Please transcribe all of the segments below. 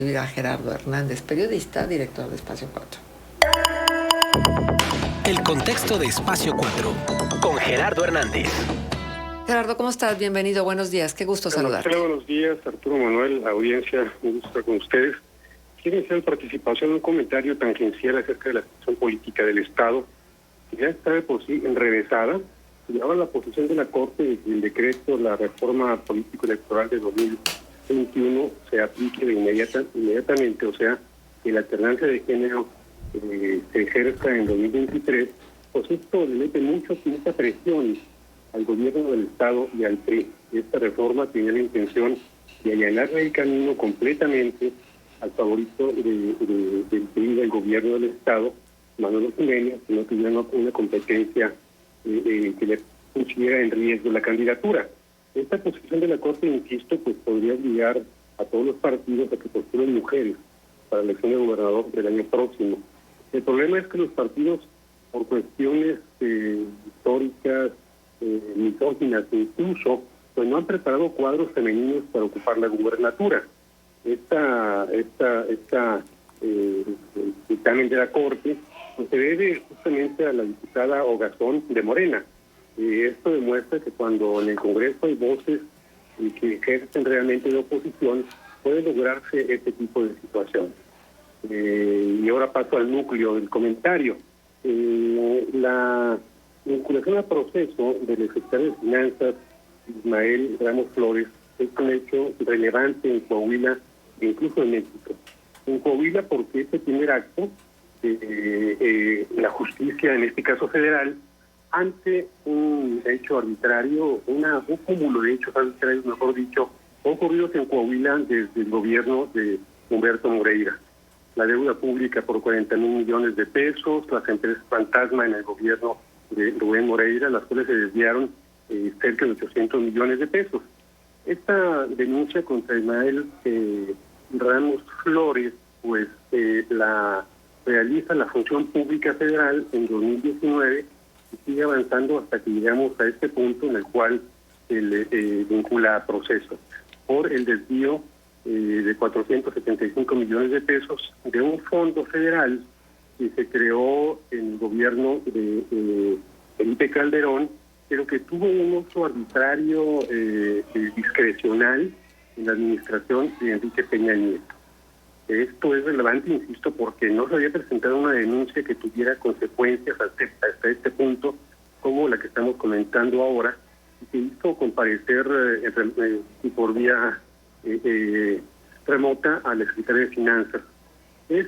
A Gerardo Hernández, periodista, director de Espacio 4. El contexto de Espacio 4, con Gerardo Hernández. Gerardo, ¿cómo estás? Bienvenido, buenos días, qué gusto saludarte. Marcela, buenos días, Arturo Manuel, audiencia, un gusto estar con ustedes. Quiero iniciar participación en un comentario tangencial acerca de la situación política del Estado, que ya está de por sí enrevesada, y ahora la posición de la Corte de que el decreto, la reforma político-electoral de 2021 se aplique inmediatamente, o sea, que la alternancia de género se ejerza en 2023, pues esto le mete mucha presión al gobierno del Estado y al PRI. Esta reforma tiene la intención de allanarle el camino completamente al favorito del PRI, del gobierno del Estado, Manuel Jiménez, que no tuviera una competencia que le pusiera en riesgo la candidatura. Esta posición de la Corte, insisto, pues podría obligar a todos los partidos a que postulen mujeres para la elección de gobernador del año próximo. El problema es que los partidos, por cuestiones históricas, misóginas incluso, pues no han preparado cuadros femeninos para ocupar la gubernatura. Esta dictamen de la Corte pues se debe justamente a la diputada Ogazón de Morena. Esto demuestra que cuando en el Congreso hay voces que ejercen realmente de oposición, puede lograrse este tipo de situación. Y ahora paso al núcleo del comentario. La vinculación al proceso del secretario de Finanzas, Ismael Ramos Flores, es un hecho relevante en Coahuila e incluso en México. En Coahuila porque este primer acto de la justicia, en este caso federal, ante un hecho arbitrario, un cúmulo de hechos arbitrarios, mejor dicho, ocurridos en Coahuila desde el gobierno de Humberto Moreira. La deuda pública por 40,000 millones de pesos, las empresas fantasma en el gobierno de Rubén Moreira, las cuales se desviaron cerca de 800 millones de pesos. Esta denuncia contra Ismael Ramos Flores, pues la realiza la Función Pública Federal en 2019 y sigue avanzando hasta que llegamos a este punto en el cual se le vincula a proceso por el desvío de 475 millones de pesos de un fondo federal que se creó en el gobierno de Felipe Calderón, pero que tuvo un uso arbitrario discrecional en la administración de Enrique Peña Nieto. Esto es relevante, insisto, porque no se había presentado una denuncia que tuviera consecuencias hasta este punto, como la que estamos comentando ahora, y se hizo comparecer por vía remota al secretario de Finanzas. Es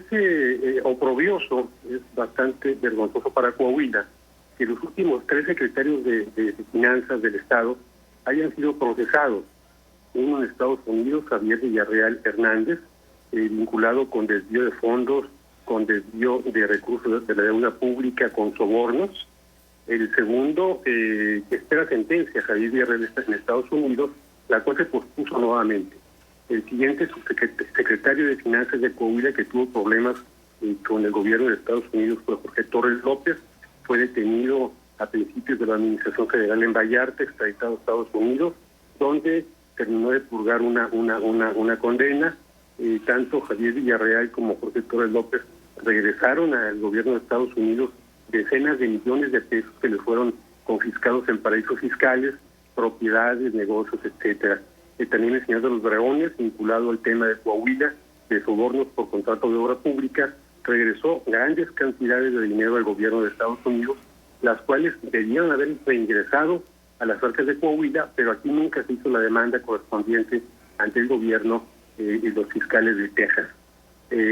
oprobioso, es bastante vergonzoso para Coahuila que los últimos 3 secretarios de Finanzas del Estado hayan sido procesados. Uno en Estados Unidos, Javier Villarreal Hernández, vinculado con desvío de fondos, con desvío de recursos de la deuda pública, con sobornos. El segundo, que espera sentencia, Javier Villarreal en Estados Unidos, la cual se pospuso nuevamente. El siguiente subsecretario de Finanzas de Coahuila, que tuvo problemas con el gobierno de Estados Unidos, fue Jorge Torres López, fue detenido a principios de la administración federal en Vallarta, extraditado a Estados Unidos, donde terminó de purgar una condena. Tanto Javier Villarreal como Jorge Torres López regresaron al gobierno de Estados Unidos decenas de millones de pesos que les fueron confiscados en paraísos fiscales, propiedades, negocios, etcétera. También el señor de los Dragones, vinculado al tema de Coahuila, de sobornos por contrato de obra pública, regresó grandes cantidades de dinero al gobierno de Estados Unidos, las cuales debían haber reingresado a las arcas de Coahuila, pero aquí nunca se hizo la demanda correspondiente ante el gobierno y los fiscales de Texas.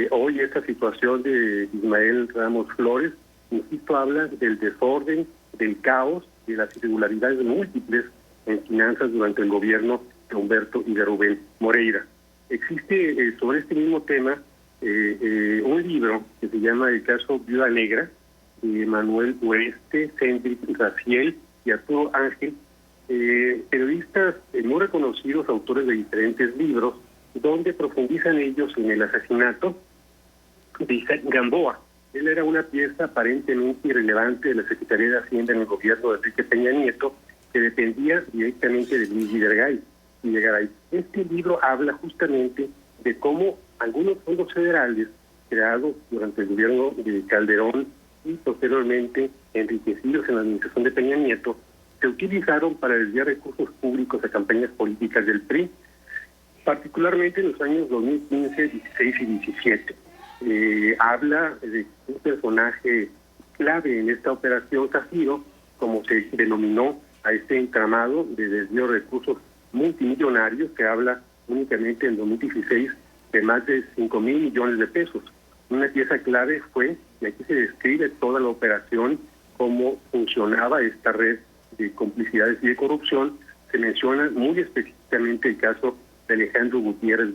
Hoy esta situación de Ismael Ramos Flores, insisto, habla del desorden, del caos, de las irregularidades múltiples en finanzas durante el gobierno de Humberto y de Rubén Moreira. Existe sobre este mismo tema un libro que se llama El caso Viuda Negra, de Manuel Oeste, Cendric Raciel y Arturo Ángel, periodistas muy reconocidos, autores de diferentes libros, donde profundizan ellos en el asesinato de Isaac Gamboa. Él era una pieza aparentemente irrelevante de la Secretaría de Hacienda en el gobierno de Enrique Peña Nieto, que dependía directamente de Luis Videgaray. Este libro habla justamente de cómo algunos fondos federales creados durante el gobierno de Calderón y posteriormente enriquecidos en la administración de Peña Nieto se utilizaron para desviar recursos públicos a campañas políticas del PRI, particularmente en los años 2015, 16 y 17. Habla de un personaje clave en esta operación Zafiro, como se denominó a este entramado de desvío de recursos multimillonarios, que habla únicamente en 2016 de más de 5,000 millones de pesos. Una pieza clave fue, y aquí se describe toda la operación, cómo funcionaba esta red de complicidades y de corrupción. Se menciona muy específicamente el caso de Alejandro Gutiérrez,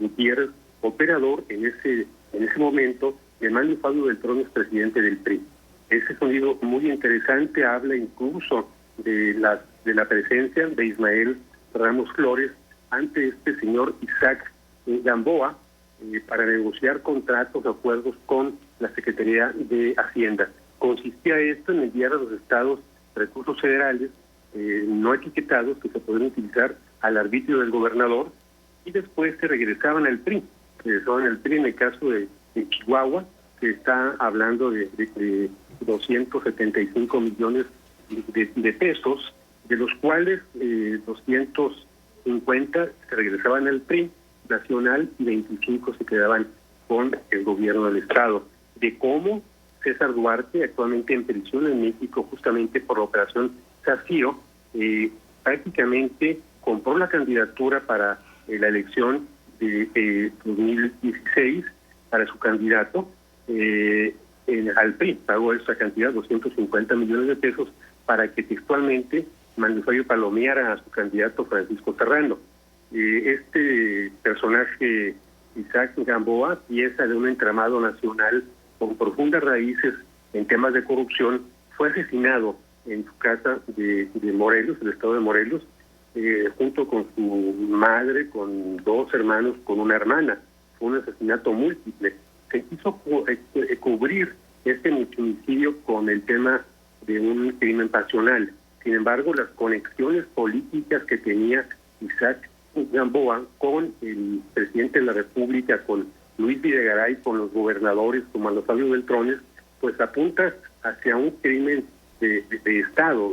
operador en ese momento de Manuel Fabio Beltrón, presidente del PRI. Ese sonido muy interesante habla incluso de la presencia de Ismael Ramos Flores ante este señor Isaac Gamboa para negociar contratos, acuerdos con la Secretaría de Hacienda. Consistía esto en enviar a los estados recursos federales no etiquetados que se podrían utilizar al arbitrio del gobernador y después se regresaban al PRI. Regresaban al PRI en el caso de Chihuahua, que está hablando de 275 millones de pesos, de los cuales 250 se regresaban al PRI nacional y 25 se quedaban con el gobierno del estado. De cómo César Duarte, actualmente en prisión en México justamente por la operación Zafiro, prácticamente compró la candidatura para la elección de 2016 para su candidato al PRI. Pagó esa cantidad, 250 millones de pesos, para que textualmente Manuel Fabio palomeara a su candidato Francisco Serrano. Este personaje, Isaac Gamboa, pieza de un entramado nacional con profundas raíces en temas de corrupción, fue asesinado en su casa de Morelos, el estado de Morelos, junto con su madre, con 2 hermanos, con una hermana. Fue un asesinato múltiple. Se quiso cubrir este multihomicidio con el tema de un crimen pasional. Sin embargo, las conexiones políticas que tenía Isaac Gamboa con el presidente de la República, con Luis Videgaray, con los gobernadores, como Manuel Fabio Beltrones, pues apunta hacia un crimen de Estado.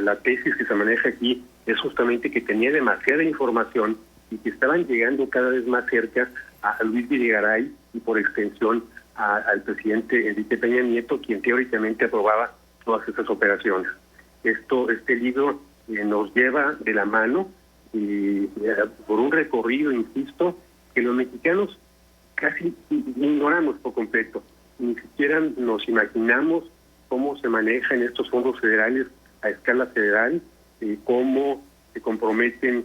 La tesis que se maneja aquí es justamente que tenía demasiada información y que estaban llegando cada vez más cerca a Luis Videgaray y por extensión al presidente Enrique Peña Nieto, quien teóricamente aprobaba todas estas operaciones. Este libro nos lleva de la mano por un recorrido, insisto, que los mexicanos casi ignoramos por completo. Ni siquiera nos imaginamos cómo se manejan estos fondos federales a escala federal, cómo se comprometen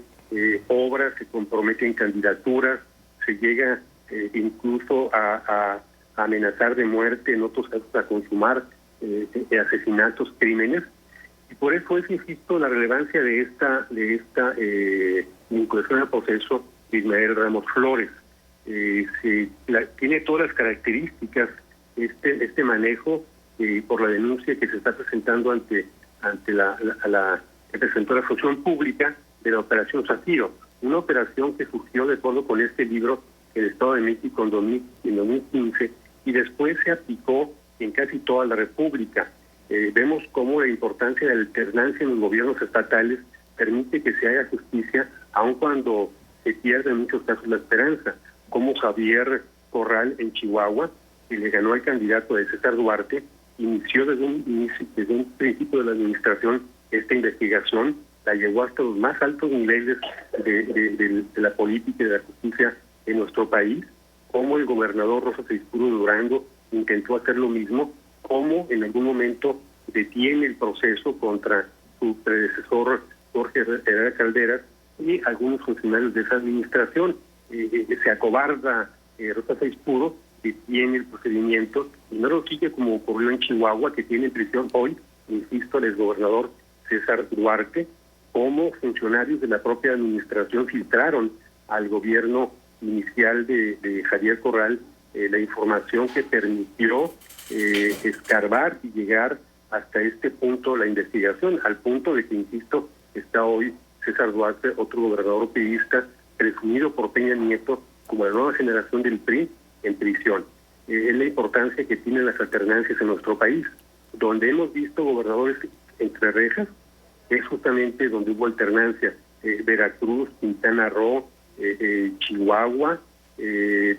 obras, se comprometen candidaturas, se llega incluso a amenazar de muerte, en otros casos a consumar asesinatos, crímenes. Y por eso es, insisto, la relevancia de esta vinculación al proceso de Ismael Ramos Flores. Tiene todas las características este manejo por la denuncia que se está presentando ante la que presentó la función pública de la operación Zafiro, una operación que surgió de acuerdo con este libro el Estado de México en 2015 y después se aplicó en casi toda la República. Vemos cómo la importancia de la alternancia en los gobiernos estatales permite que se haga justicia, aun cuando se pierde en muchos casos la esperanza, como Javier Corral en Chihuahua, que le ganó al candidato de César Duarte, inició desde un principio de la administración esta investigación, la llevó hasta los más altos niveles de la política y de la justicia en nuestro país, como el gobernador Rosas Aispuro Durango intentó hacer lo mismo, como en algún momento detiene el proceso contra su predecesor Jorge Herrera Calderas y algunos funcionarios de esa administración. Se acobarda Rosas Aispuro, detiene el procedimiento y no lo sigue como ocurrió en Chihuahua, que tiene en prisión hoy, insisto, el exgobernador César Duarte, como funcionarios de la propia administración filtraron al gobierno inicial de Javier Corral la información que permitió escarbar y llegar hasta este punto la investigación, al punto de que, insisto, está hoy César Duarte, otro gobernador priista, presumido por Peña Nieto como la nueva generación del PRI en prisión. Es la importancia que tienen las alternancias en nuestro país. Donde hemos visto gobernadores entre rejas es justamente donde hubo alternancia. Veracruz, Quintana Roo, Chihuahua,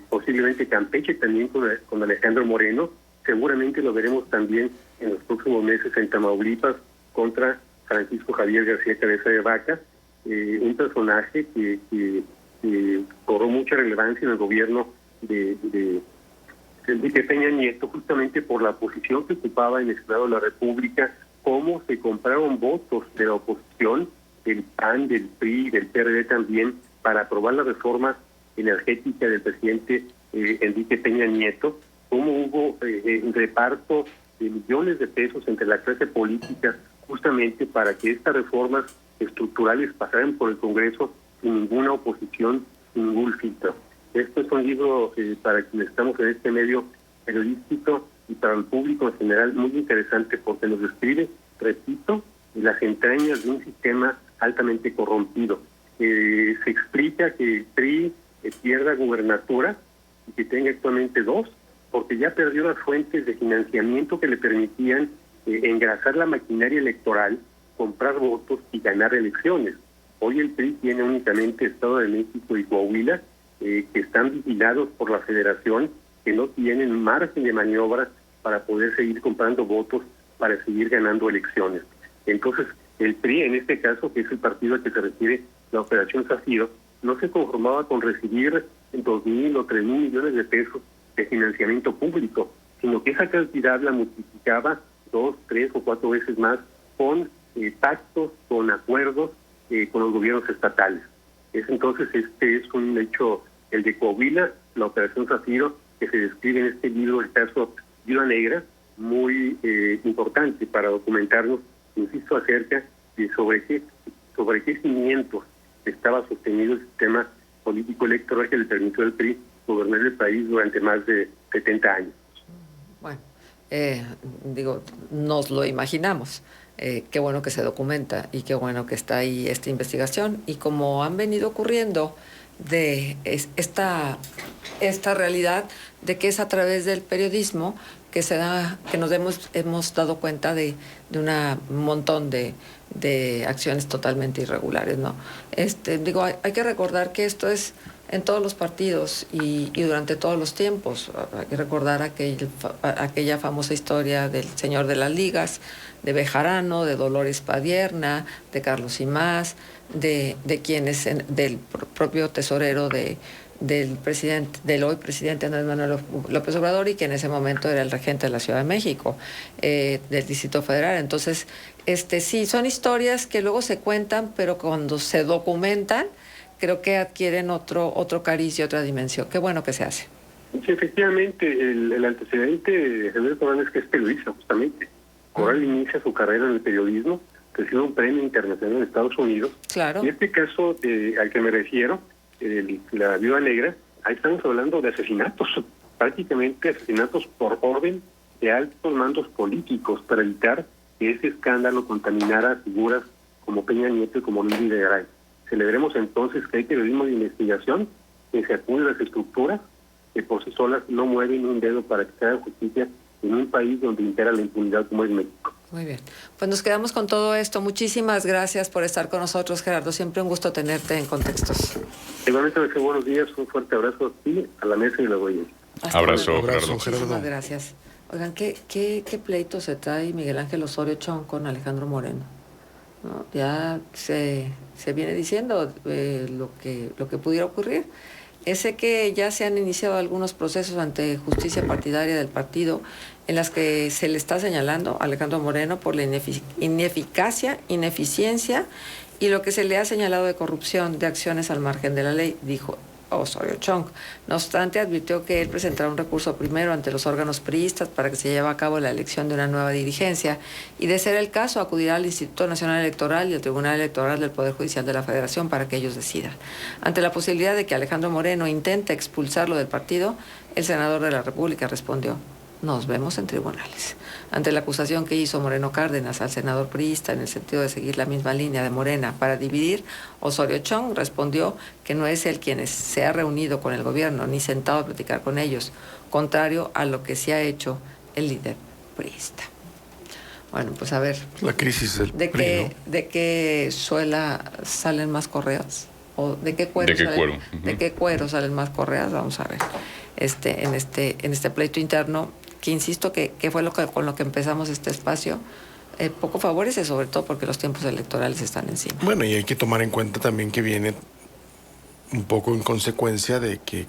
posiblemente Campeche también con Alejandro Moreno. Seguramente lo veremos también en los próximos meses en Tamaulipas contra Francisco Javier García Cabeza de Vaca, un personaje que cobró mucha relevancia en el gobierno de Enrique Peña Nieto, justamente por la posición que ocupaba en el Senado de la República, cómo se compraron votos de la oposición, del PAN, del PRI, del PRD también, para aprobar la reforma energética del presidente Enrique Peña Nieto, cómo hubo un reparto de millones de pesos entre la clase política justamente para que estas reformas estructurales pasaran por el Congreso sin ninguna oposición, sin ningún filtro. Esto es un libro para quienes estamos en este medio periodístico y para el público en general muy interesante porque nos describe, repito, las entrañas de un sistema altamente corrompido. Se explica que el PRI pierda gubernatura y que tenga actualmente 2, porque ya perdió las fuentes de financiamiento que le permitían engrasar la maquinaria electoral, comprar votos y ganar elecciones. Hoy el PRI tiene únicamente Estado de México y Coahuila, que están vigilados por la Federación, que no tienen margen de maniobra para poder seguir comprando votos, para seguir ganando elecciones. Entonces, el PRI, en este caso, que es el partido al que se refiere la Operación Zafiro, no se conformaba con recibir 2.000 o 3.000 millones de pesos de financiamiento público, sino que esa cantidad la multiplicaba 2, 3 o 4 veces más con pactos, con acuerdos con los gobiernos estatales. Entonces, este es un hecho, el de Coahuila, la Operación Zafiro, que se describe en este libro, el caso Viuda Negra, muy importante para documentarnos, insisto, acerca de sobre qué cimientos estaba sostenido el sistema político electoral que le permitió al PRI gobernar el país durante más de 70 años. Bueno, nos lo imaginamos. Qué bueno que se documenta y qué bueno que está ahí esta investigación. Y como han venido ocurriendo de esta realidad de que es a través del periodismo que se da, que nos hemos dado cuenta de un montón de acciones totalmente irregulares, ¿no? Hay que recordar que esto es en todos los partidos y durante todos los tiempos. Hay que recordar aquella famosa historia del señor de las ligas, de Bejarano, de Dolores Padierna, de Carlos Imaz, del propio tesorero del hoy presidente Andrés Manuel López Obrador, y que en ese momento era el regente de la Ciudad de México, del Distrito Federal. Entonces, sí, son historias que luego se cuentan, pero cuando se documentan, creo que adquieren otro cariz y otra dimensión. Qué bueno que se hace. Sí, efectivamente, el antecedente de Javier Corral es que es periodista, justamente. Corral inicia su carrera en el periodismo, recibe un premio internacional en Estados Unidos. Claro. Y este caso al que me refiero, la Viuda Negra, ahí estamos hablando de asesinatos, prácticamente asesinatos por orden de altos mandos políticos para evitar que ese escándalo contaminara figuras como Peña Nieto y como Luis Videgaray. Celebremos entonces que hay periodismo de investigación, que se acude a las estructuras, que por sí solas no mueven un dedo para que se haga justicia en un país donde impera la impunidad como es México. Muy bien. Pues nos quedamos con todo esto. Muchísimas gracias por estar con nosotros, Gerardo. Siempre un gusto tenerte en Contextos. Igualmente, deseo buenos días, un fuerte abrazo a ti, a la mesa y a la audiencia. Abrazo, Gerardo. Muchísimas gracias. Oigan, ¿qué pleito se trae Miguel Ángel Osorio Chong con Alejandro Moreno? ¿No? Ya se viene diciendo lo que pudiera ocurrir. Sé que ya se han iniciado algunos procesos ante justicia partidaria del partido en las que se le está señalando a Alejandro Moreno por la ineficacia, ineficiencia y lo que se le ha señalado de corrupción de acciones al margen de la ley, dijo Osorio Chong. No obstante, advirtió que él presentará un recurso primero ante los órganos priistas para que se lleve a cabo la elección de una nueva dirigencia y, de ser el caso, acudirá al Instituto Nacional Electoral y al Tribunal Electoral del Poder Judicial de la Federación para que ellos decidan. Ante la posibilidad de que Alejandro Moreno intente expulsarlo del partido, el senador de la República respondió: nos vemos en tribunales. Ante la acusación que hizo Moreno Cárdenas al senador priista en el sentido de seguir la misma línea de Morena para dividir, Osorio Chong respondió que no es él quien se ha reunido con el gobierno ni sentado a platicar con ellos, contrario a lo que sí ha hecho el líder priista. Bueno, pues a ver. La crisis del ¿De PRI, qué, ¿no? ¿De qué suela salen más correas? ¿O de qué cuero? ¿De qué cuero salen más correas? Vamos a ver. En este pleito interno, que insisto que fue con lo que empezamos este espacio, poco favorece, sobre todo porque los tiempos electorales están encima. Bueno, y hay que tomar en cuenta también que viene un poco en consecuencia de que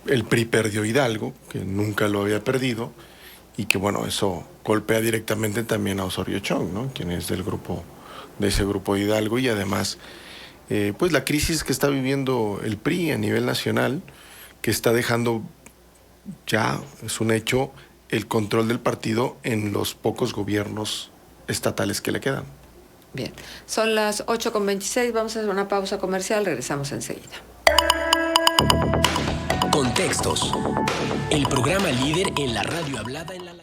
el PRI perdió Hidalgo, que nunca lo había perdido, y que bueno, eso golpea directamente también a Osorio Chong, ¿no? Quien es de ese grupo de Hidalgo, y además pues la crisis que está viviendo el PRI a nivel nacional, que está dejando ya, es un hecho, el control del partido en los pocos gobiernos estatales que le quedan. Bien, son las 8:26, vamos a hacer una pausa comercial, regresamos enseguida. Contextos. El programa líder en la radio hablada en la